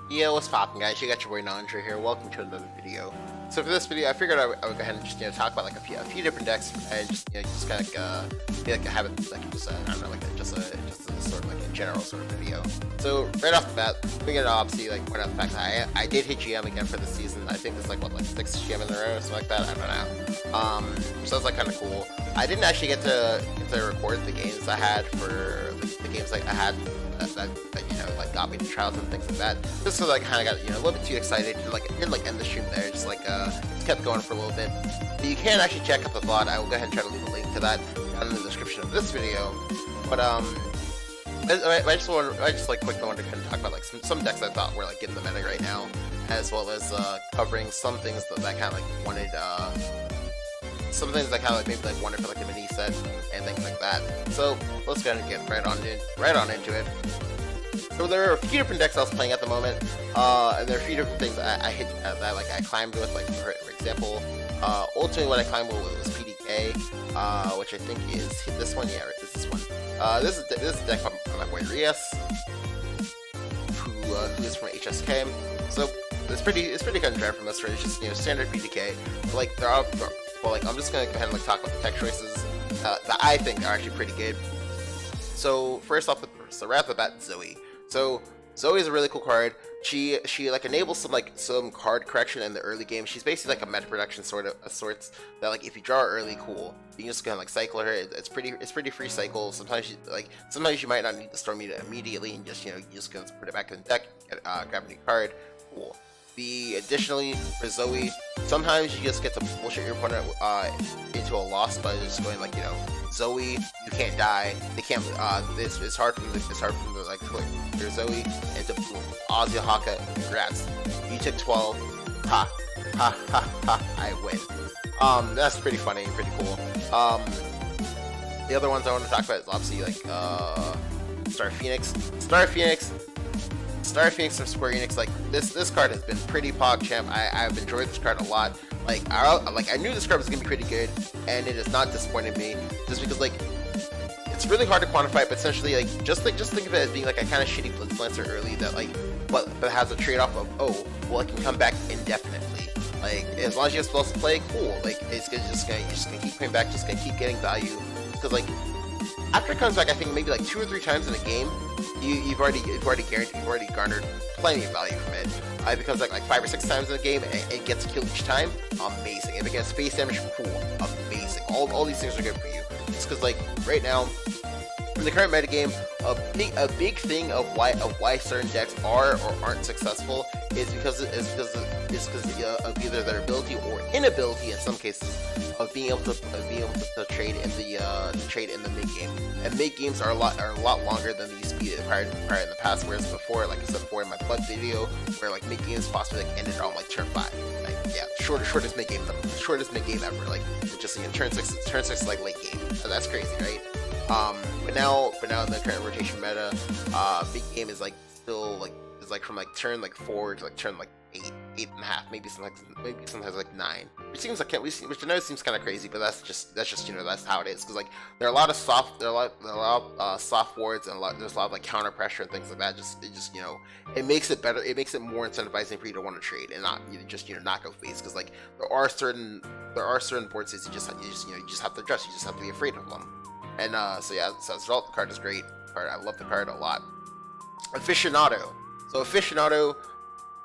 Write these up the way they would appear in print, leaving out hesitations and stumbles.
Yo, what's poppin', guys? You got your boy Nandra here. Welcome to another video. So for this video, I figured I would go ahead and just talk about like a few different decks and just just kind of be like have it like just I don't know, like just a sort of like a general sort of video. So right off the bat, we're gonna obviously like point out the fact that I did hit GM again for the season. I think it's like what, like 6 GM in a row or something like that. I don't know. So that's like kind of cool. I didn't actually get to record the games I had for the games like I had. That like got me to trials and things like that. Just because I kind of got a little bit too excited and didn't end the stream there. Just kept going for a little bit. But you can actually check out the VOD. I will go ahead and try to leave a link to that down in the description of this video. But I just quickly wanted to kind of talk about like some decks I thought were like getting the meta right now, as well as covering some things that I kind of like wanted. Some things I kind of like maybe like wanted for like the mini set and things like that. So let's go ahead and get right on into it. So there are a few different decks I was playing at the moment, and there are a few different things I hit that I climbed with. Like for example, ultimately what I climbed with was PDK, which I think is this one. Yeah, it's this one. This is a deck from my boy Rias, who is from HSK. So it's pretty kind of dry from this. It's just standard PDK. But, like I'm just gonna go ahead and like talk about the tech choices that I think are actually pretty good. So first off, right off the bat, Zoe. So Zoe is a really cool card. She like enables some card correction in the early game. She's basically like a meta production sorts that like if you draw her early, cool. You can just kind of like cycle her. It's pretty free cycle. Sometimes you might not need to storm it immediately and just you just gonna put it back in the deck, grab a new card, cool. Additionally, for Zoe, sometimes you just get to bullshit your opponent into a loss by just going like, Zoe, you can't die. They can't. It's hard for them. It's hard for them to like click your Zoe and to boom. Ozzy Haka, congrats. You took 12. Ha ha ha ha. I win. That's pretty funny and pretty cool. The other ones I want to talk about is obviously like Star Phoenix. Star Phoenix from Square Enix, like this card has been pretty PogChamp. I've enjoyed this card a lot. I knew this card was gonna be pretty good, and it has not disappointed me. Just because it's really hard to quantify, but essentially just think of it as being like a kind of shitty Blitz Lancer early that but has a trade-off of it can come back indefinitely. As long as you have spells to play, cool. It's just gonna keep coming back, just gonna keep getting value. Because after it comes back, I think maybe 2 or 3 times in a game, you've already garnered plenty of value from it. It becomes like 5 or 6 times in a game, and it gets killed each time. Amazing. If it gets space damage, cool. Amazing. All these things are good for you. Just because right now, in the current metagame, a big thing of why certain decks are or aren't successful is because of either their ability or inability in some cases of being able to trade in the mid game. And mid games are a lot longer than they used to be prior in the past. Whereas before, like I said before in my Blood video, where mid games possibly ended on turn 5. Shortest mid game ever. Just turn 6 is like late game. So that's crazy, right? But now in the current rotation meta, big game is still from turn 4 to turn 8.5, maybe sometimes 9. Which seems which I know seems kind of crazy, but that's just that's how it is. Because there are a lot of soft soft wards and there's a lot of counter pressure and things like that. It makes it better. It makes it more incentivizing for you to want to trade and not not go face. Because there are certain board states you just have to adjust. You just have to be afraid of them. And so as a result, the card is great. I love the card a lot. Aficionado. So Aficionado,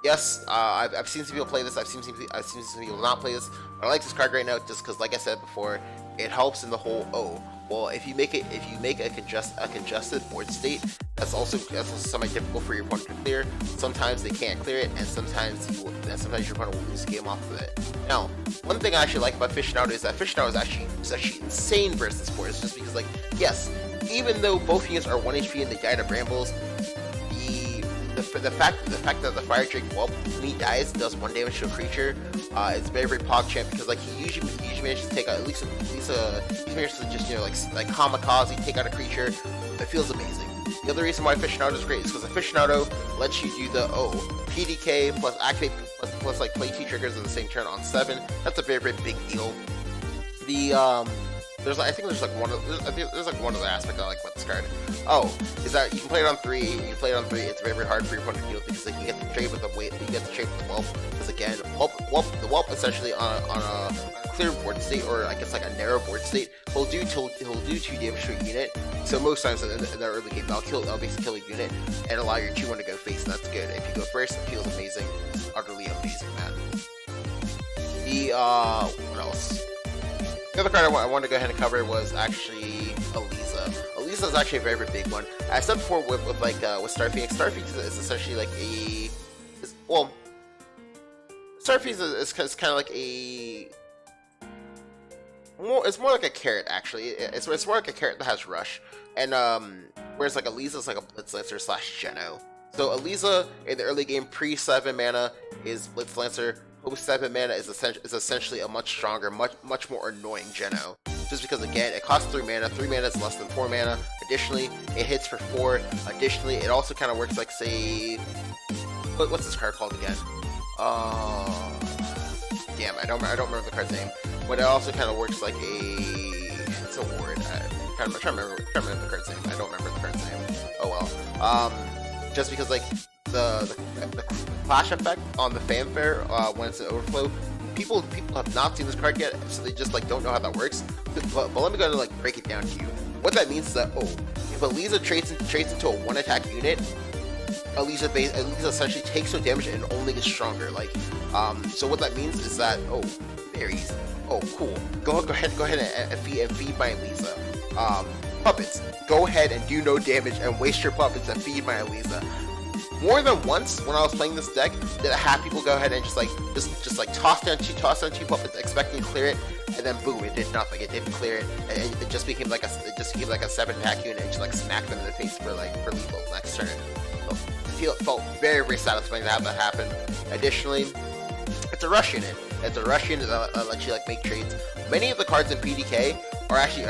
yes, I've seen some people play this. I've seen some people not play this. But I like this card right now just because, like I said before, it helps in the whole. Well, if you make a congested board state, that's also somewhat difficult for your opponent to clear. Sometimes they can't clear it, and sometimes your opponent will lose the game off of it. Now, one thing I actually like about Aficionado is that Aficionado is actually insane versus boards, just because yes, even though both units are 1 HP and they die to brambles, the fact that the Fire Drake, when he dies, does 1 damage to a creature, is very PogChamp because he usually manages to take out at least he manages to just kamikaze, take out a creature. It feels amazing. The other reason why Aficionado is great is because Aficionado lets you do the PDK plus activate plus play 2 triggers in the same turn on 7. That's a very big deal. I think there's like one other aspect I like about this card. Oh, is that you can play it on 3. You play it on 3. It's very, very hard for your opponent to deal with because like you get to trade with the weight. You get to trade with the whelp. Because again, the whelp essentially on a clear board state, or I guess like a narrow board state, he'll do 2 damage to a unit. So most times in the early game, I'll basically kill a unit and allow your 2-1 to go face, and that's good. If you go first, it feels amazing. It's utterly amazing, man. What else? The other card I wanted to go ahead and cover was actually Aliza. Aliza is actually a very, very big one. I said before with Star Phoenix. Star Phoenix is essentially like Star Phoenix is kind of like a it's more like a carrot actually. It's more like a carrot that has rush, and whereas like Aliza is like a Blitz Lancer / Geno. So Aliza in the early game pre 7 mana is Blitz Lancer. Post 7 mana is essentially a much stronger, much more annoying Geno. Just because again, it costs 3 mana. 3 mana is less than 4 mana. Additionally, it hits for 4. Additionally, it also kind of works like, say, what's this card called again? Damn, I don't remember the card's name. But it also kind of works like it's a ward. I'm trying to remember the card's name. I don't remember the card's name. Oh well. Just because like the flash effect on the fanfare when it's an overflow, people have not seen this card yet, so they just like don't know how that works. But let me go and like break it down to you. What that means is that if Aliza trades into a 1-attack unit, Aliza essentially takes no damage and only gets stronger. Like so what that means is that berries. Oh cool. Go ahead and feed my Aliza. Puppets. Go ahead and do no damage and waste your puppets and feed my Aliza. More than once when I was playing this deck, did I have people go ahead and just toss down two puppets, expecting to clear it, and then boom, it did nothing. It didn't clear it, and it just became like a 7-attack unit, and just like smack them in the face for lethal next turn. So, it felt very, very satisfying to have that happen. Additionally, it's a rush unit. It's a rush unit that lets you like make trades. Many of the cards in PDK are actually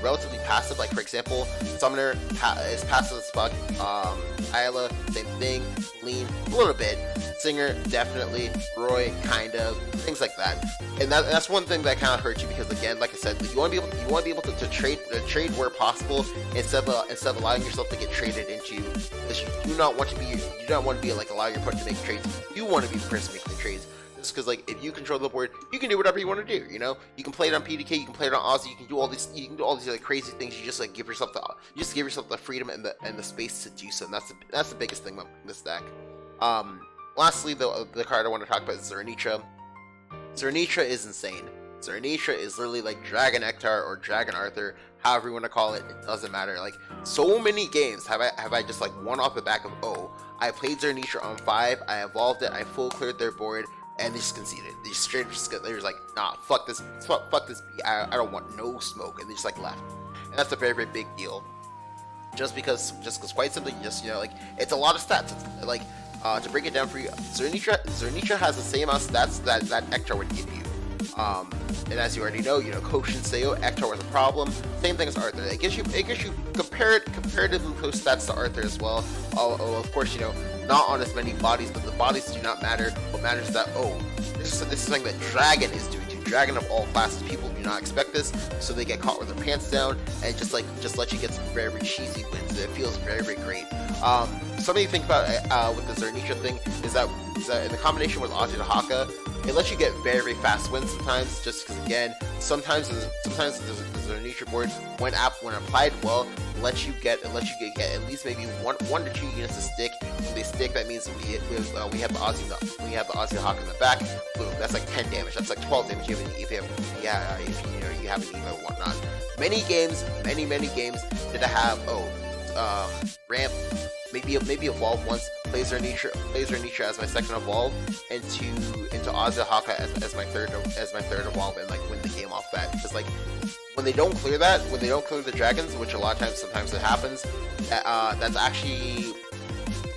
relatively passive. Like for example, Summoner is passive as fuck. Isla, same thing. Lean, a little bit. Singer, definitely. Roy, kind of. Things like that. And that's one thing that kind of hurts you because again, like I said, you want to be able to trade where possible instead of allowing yourself to get traded into. Because you do not want to be like allow your opponent to make trades. You want to be the person making the trades. Because like if you control the board, you can do whatever you want to do. You know, you can play it on PDK, you can play it on Aussie, you can do all these like crazy things. You just like give yourself the freedom and the space to do so. And that's the biggest thing about this deck. Lastly, the card I want to talk about is Zernitra. Zernitra is insane. Zernitra is literally like Dragon Ektar or Dragon Arthur, however you want to call it. It doesn't matter. Like so many games have I just like won off the back of I played Zernitra on 5, I evolved it, I full cleared their board. And they just conceded. They just straight they were like, nah, fuck this, I don't want no smoke, and they just like left. And that's a very, very big deal. Just because quite simply, like it's a lot of stats. It's like to break it down for you, Zernitra has the same amount of stats that Ektar would give you. And as you already know, Koshin Seo, Ektar was a problem. Same thing as Arthur. It gives you comparatively close stats to Arthur as well. Of course, not on as many bodies, but the bodies do not matter. What matters is that this is something that Dragon is doing to Dragon of all classes. People do not expect this, so they get caught with their pants down and just let you get some very, very cheesy wins. It feels very, very great. Something to think about with the Zernitra thing is that in the combination with Azutahaka, it lets you get very, very fast wins sometimes. Just because again, sometimes the Zernitra board when applied well lets you get at least maybe one to 2 units to stick. When they stick, that means we have the Azutahaka in the back. Boom, that's like 10 damage. That's like 12 damage if you have an Evo or whatnot. Many games did I have ramp. Maybe evolve once, play Zernitra as my second evolve, into Azutahaka as my third evolve, and like win the game off that. Because like when they don't clear the dragons, which a lot of times sometimes it happens, that's actually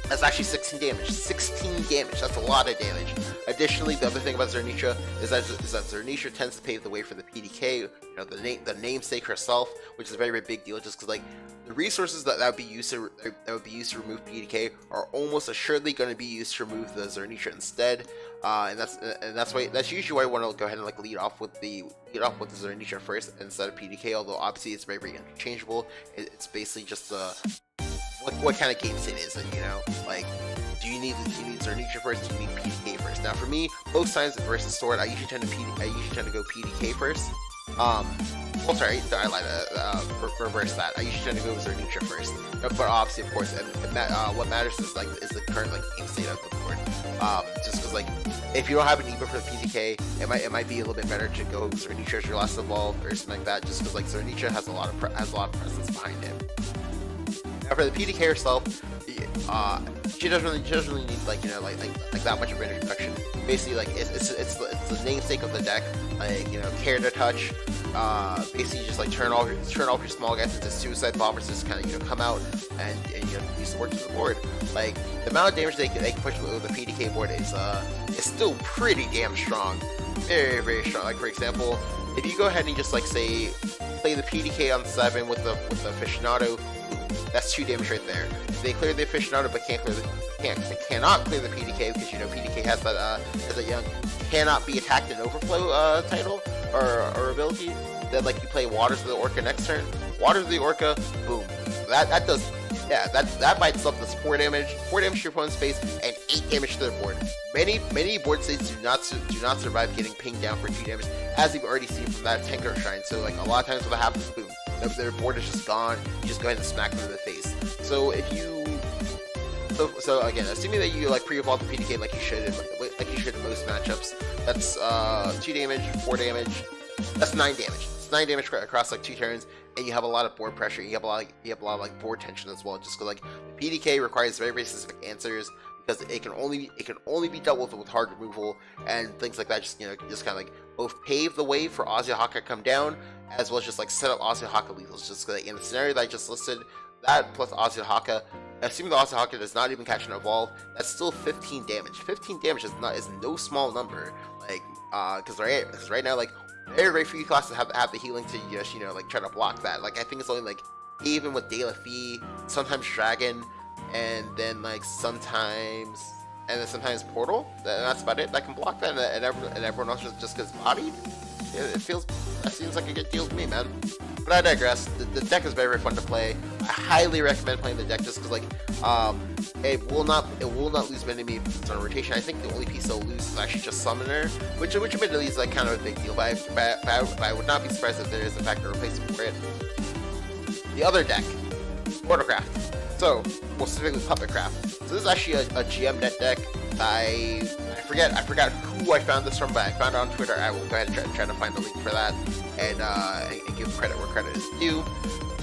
That's actually 16 damage. 16 damage. That's a lot of damage. Additionally, the other thing about Zernisha is that Zernisha tends to pave the way for the PDK. You know, the namesake herself, which is a very, very big deal. Just because like the resources that would be used to remove PDK are almost assuredly going to be used to remove the Zernisha instead. And that's usually why I want to go ahead and like lead off with the Zernisha first instead of PDK. Although obviously it's very, very interchangeable. It's basically just what kind of game state is it, you know? Like, do you need Zernisha first? Do you need PDK first? Now, for me, most times versus Sword, I usually tend to go PDK first. Well, sorry, I lied. Reverse that. I usually tend to go with Zernisha first. But obviously, of course, what matters is the current like game state of the board. Just because like if you don't have an Eva for the PDK, it might be a little bit better to go Zernisha as your last evolve or something like that. Just because like Zernisha has a lot of presence behind him. Now for the PDK herself, she doesn't really need like that much of an introduction. Basically, like it's the namesake of the deck. Like, you know, care to touch. Basically just like turn off your small guys into suicide bombers. Just kind of, you know, come out and you know, use the work to the board. Like the amount of damage they can push with the PDK board is still pretty damn strong. Very, very strong. Like for example, if you go ahead and just like say play the PDK on 7 with the aficionado. That's 2 damage right there. They clear the aficionado, but cannot clear the PDK because, you know, PDK has that as a young cannot be attacked in overflow title or ability. Then like you play Waters of the Orca next turn. Waters of the Orca, boom. That does, yeah, that bites up this 4 damage to your opponent's face and 8 damage to their board. Many board states do not survive getting pinged down for 2 damage, as you've already seen from that Tanker Shrine. So like a lot of times what happens, boom. Their board is just gone. You just go ahead and smack them in the face. So if you, so again, assuming that you like pre-evolve the PDK like you should in most matchups, that's 2 damage, 4 damage. That's 9 damage. It's 9 damage across like 2 turns, and you have a lot of board pressure. You have a lot of like board tension as well. Just because like the PDK requires very, very specific answers. Because it can only be dealt with hard removal and things like that. Just, you know, just kind of like both pave the way for Azihaka come down, as well as just like set up Azihaka lethals. Just like in the scenario that I just listed, that plus Azihaka, assuming the Azihaka does not even catch an evolve, that's still 15 damage. 15 damage is no small number. Like because right now like very few classes have the healing to just, you know, like try to block that. Like I think it's only like even with De La Fee, sometimes Dragon. And then like sometimes Portal. That's about it. That can block that, and everyone else just gets bodied. That seems like a good deal to me, man. But I digress. The deck is very, very fun to play. I highly recommend playing the deck just because like it will not lose many pieces on rotation. I think the only piece it'll lose is actually just Summoner, which admittedly is like kind of a big deal. But I would not be surprised if there is in fact a replacement for it. The other deck, Puppetcraft. So, more specifically Puppetcraft. So this is actually a GM net deck. I forget who I found this from, but I found it on Twitter. I will go ahead and try to find the link for that and give credit where credit is due.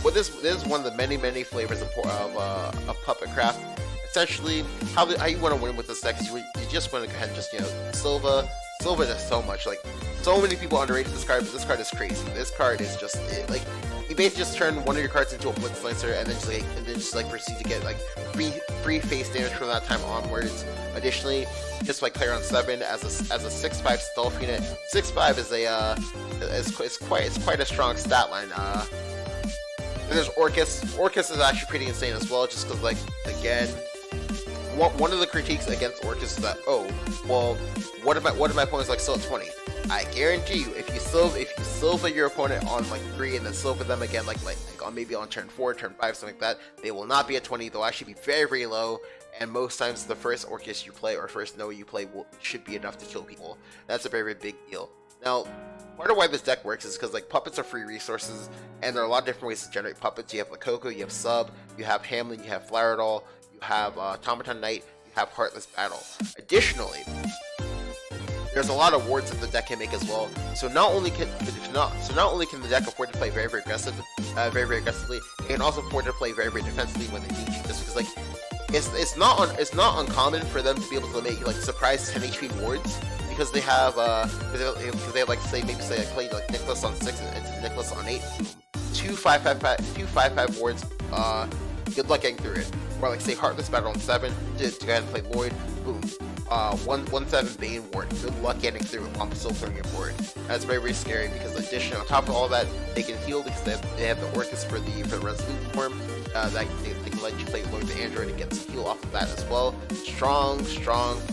Well, this is one of the many flavors of Puppetcraft. Essentially, how you want to win with this deck is you just want to go ahead and just, you know, Silva does so much. Like, so many people underrated this card, but this card is crazy. This card is just like, you basically just turn one of your cards into a Blitz Lancer and then just proceed to get like free face damage from that time onwards. Additionally, just like player on 7 as a 6/5 stealth unit. 6/5 is quite a strong stat line. And there's Orcus. Orcus is actually pretty insane as well, just because like again, one of the critiques against Orcus is that, oh, well, what if my opponent's like still at 20? I guarantee you, if you silva your opponent on like 3 and then silva them again like on maybe on turn 4, turn 5, something like that, they will not be at 20. They'll actually be very, very low. And most times the first Orcus you play or first Noah you play should be enough to kill people. That's a very, very big deal. Now, part of why this deck works is because like puppets are free resources, and there are a lot of different ways to generate puppets. You have Lakoko, you have Sub, you have Hamlin, you have Flowerdoll, you have Automaton Knight, you have Heartless Battle. Additionally, there's a lot of wards that the deck can make as well. So not only can the deck afford to play very, very aggressively, it can also afford to play very, very defensively when they need to. Just because like it's not uncommon for them to be able to make like surprise 10 HP wards, because they have like say I played like Nicholas on 6 and Nicholas on 8, 2 5/5 wards. Good luck getting through it. or like say Heartless Battle on 7 to go ahead and play Lloyd. Boom. 1/7 Bane Ward. Good luck getting through while still throwing your board. That's very, very scary because additionally on top of all that, they can heal because they have the Orcus for the Resolute form. That they can let you play Lloyd the Android and get some heal off of that as well. Strong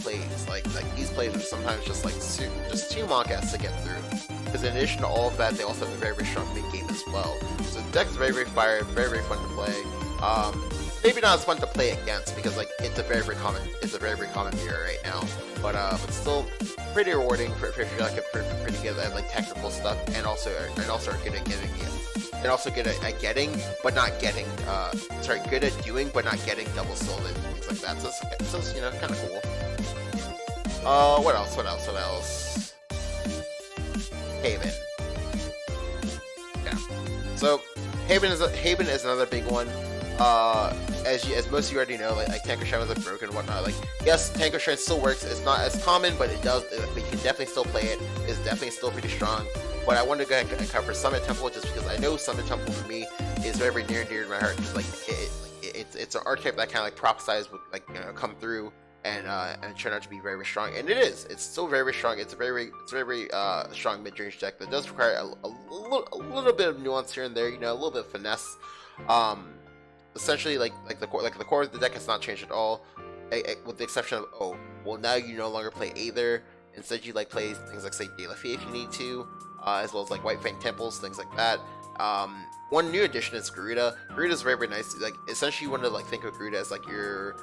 plays. Like these plays are sometimes just like too monk-ass to get through. Because in addition to all of that, they also have a very, very strong mid game as well. So the deck is very, very fire, very, very fun to play. Maybe not as fun to play against because like it's a very, very common mirror right now. But still pretty rewarding for if you're like pretty good at like technical stuff and also are good at getting and also good at getting but not getting good at doing but not getting double sold and things like that. So it's you know kind of cool. What else? Haven. Yeah. So Haven is another big one. As most of you already know, like Tanker Shrine was like broken and whatnot. Like, yes, Tanker Shrine still works. It's not as common, but it does. But you can definitely still play it. It's definitely still pretty strong. But I wanted to go ahead and cover Summit Temple just because I know Summit Temple for me is very, very near and dear to my heart. Because like it's an archetype that kind of like prophesies would like come through and turn out to be very, very strong. And it is. It's still very, very strong. It's a very strong mid-range deck that does require a little bit of nuance here and there. You know, a little bit of finesse. Essentially, like the core of the deck has not changed at all, with the exception of well now you no longer play Aether. Instead, you like play things like say De La Fee if you need to, as well as like White Fang Temples, things like that. One new addition is Garuda. Garuda is very, very nice. Like essentially, you want to like think of Garuda as like your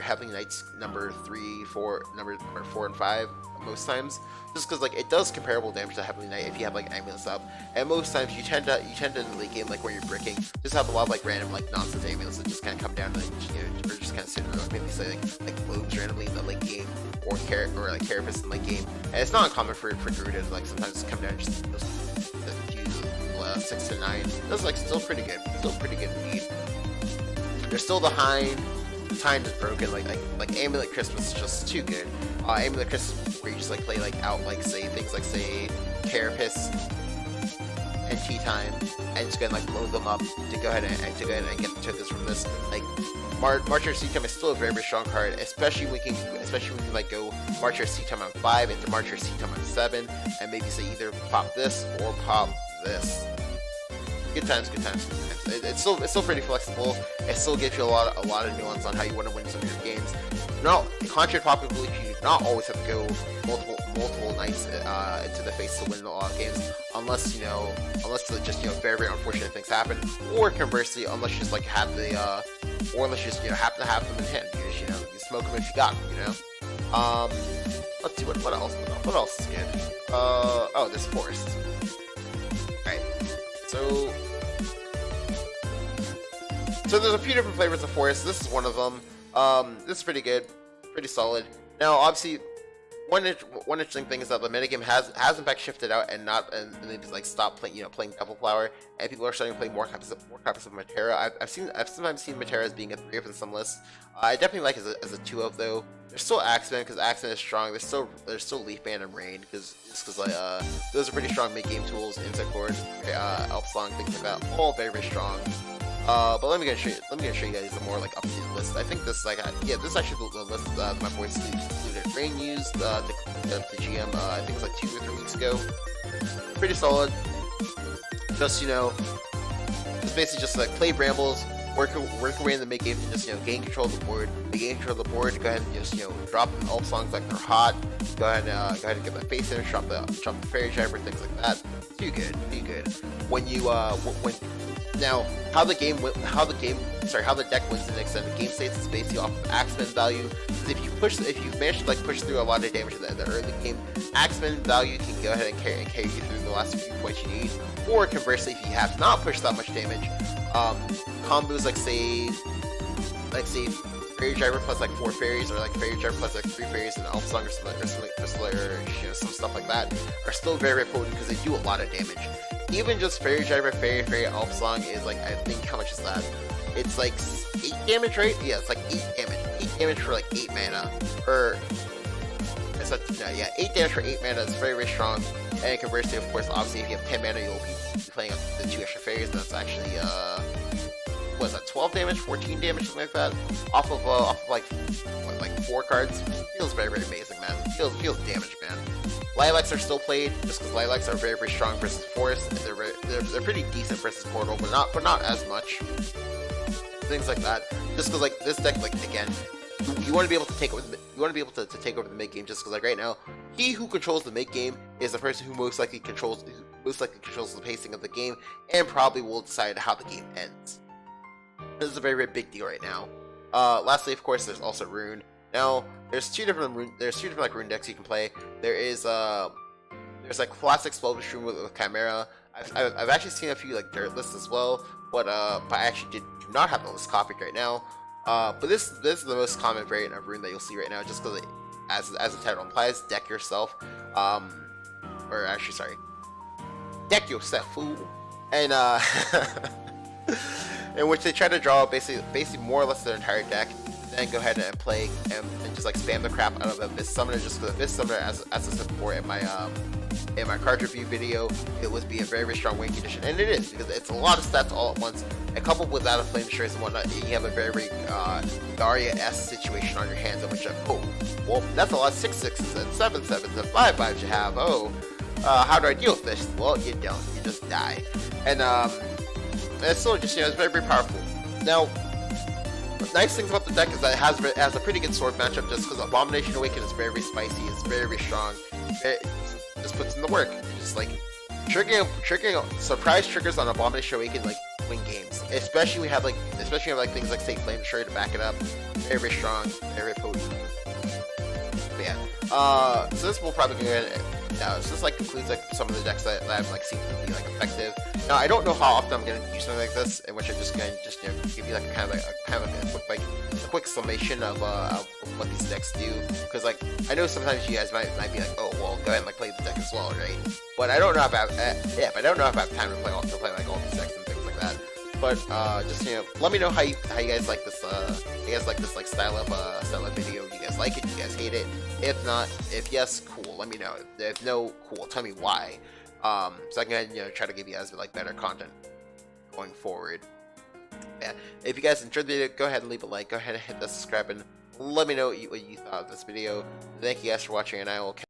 Heavenly Knights number 3, 4, number 4 and 5 most times, just because like it does comparable damage to Heavenly Knight if you have like amulets up, and most times you tend to in the late game, like when you're bricking, just have a lot of like random like nonsense amulets that just kind of come down and or just kind of sit around, maybe say like globes randomly in the late game or like Carapace in the late game, and it's not uncommon for Garuda to like sometimes come down and just 6 to 9. That's like still pretty good indeed. There's still the Hind. Time is broken, like Amulet Christmas is just too good. Amulet Christmas where you just like play like out like say things like say Carapace and Tea Time and just go and like blow them up to go ahead and get the tokens from this. Like Marcher Sea Time is still a very, very strong card, especially when you can like go Marcher Sea Time on 5 into Marcher Sea Time on 7 and maybe say either pop this or pop this. Good times. It's still pretty flexible. It still gives you a lot of nuance on how you want to win some of your games. Now, contrary to popular belief, you do not always have to go multiple nights into the face to win a lot of games, unless just very, very unfortunate things happen, or conversely, unless you just like have the or unless you just happen to have them in hand. You smoke them if you got them. Let's see what else is good. This Forest. So there's a few different flavors of Forest. This is one of them. This is pretty good, pretty solid. Now, obviously, one interesting thing is that the metagame has in fact shifted out and they just like stopped playing Devil Flower, and people are starting to play more copies of Matera. I've sometimes seen Matera as being a 3 in some lists. I definitely like it as a 2 though. There's still Axeman because Axeman is strong. There's still Leaf Band and Rain because those are pretty strong mid game tools. Insect Lord, Elf Song, things like that, all very, very strong. But let me show you guys the more like updated list. I think this this is actually the list my boys included. Rain used to GM. I think it was like 2 or 3 weeks ago. Pretty solid. Just just basically just like play Brambles, work away in the mid game to just gain control of the board. Gain control of the board. Go ahead and just drop in Elf Songs like they're hot. Go ahead and get the face image, drop the Fairy Driver, things like that. Too good. Now, how the deck wins the extended game states is basically off of Axeman value. Because if you manage to like push through a lot of damage in the early game, Axeman value can go ahead and carry you through the last few points you need. Or conversely, if you have not pushed that much damage, combos like say Fairy Driver plus like 4 fairies, or like Fairy Driver plus like 3 fairies and Elf Song or some stuff like that are still very, very potent because they do a lot of damage. Even just Fairy Driver, Fairy, Elf Song is like, I think, how much is that? It's like 8 damage, right? Yeah, it's like 8 damage. 8 damage for like 8 mana. 8 damage for 8 mana is very, very strong. And conversely, of course, obviously, if you have 10 mana, you'll be playing up the 2 extra fairies, and that's actually what is that, 12 damage, 14 damage, something like that, off of like what, like 4 cards. Feels very amazing, man. Feels damage, man. Lilacs are still played just because lilacs are very strong versus forest. And they're pretty decent versus portal, but not as much. Things like that. Just because like this deck, like again, you want to be able to take over to take over the mid game. Just because like right now, he who controls the mid game is the person who most likely controls the pacing of the game and probably will decide how the game ends. This is a very big deal right now. Lastly, of course, there's also Rune. Now, there's two different like Rune decks you can play. There's like classic Spellboost Rune with Chimera. I've actually seen a few like dirt lists as well, but I actually do not have the list copied right now. But this is the most common variant of Rune that you'll see right now, just because as the title implies, deck yourself. Or actually, sorry, deck yourself, fool. And in which they try to draw basically more or less their entire deck, then go ahead and play and just like spam the crap out of Abyss Summoner, just because Abyss Summoner, as I said before in my card review video, it would be a very strong win condition, and it is, because it's a lot of stats all at once, and coupled with that of Flame Destroyers and whatnot, you have a very Daria-esque situation on your hands, in which oh, well, that's a lot of 6/6s and 7/7s and 5/5s you have. Oh, how do I deal with this? Well, you don't. You just die, and it's still just, you know, it's very powerful. Now, nice things about the deck is that it has a pretty good sword matchup, just because Abomination Awaken is very spicy, it's very strong. It just puts in the work. Just like triggering surprise triggers on Abomination Awaken like win games. Especially when we have like things like say Flame Destroyer to back it up. Very strong, very potent. But yeah. So this will probably go ahead and so this like concludes like some of the decks that I've like seen to be like effective. Now I don't know how often I'm gonna do something like this, in which I'm just gonna you know, give you like a quick summation of what these decks do, because like I know sometimes you guys might be like, oh well, go ahead and like play the deck as well, right? But I don't know if I have time to play like all these decks and things like that. But just, you know, let me know how you guys like this like style of video. Do you guys like it? Do you guys hate it? If not, if yes, cool, let me know. If no, cool, tell me why. So I can, you know, try to give you guys like better content going forward. Yeah, if you guys enjoyed the video, go ahead and leave a like, go ahead and hit the subscribe, and let me know what you thought of this video. Thank you guys for watching, and I will catch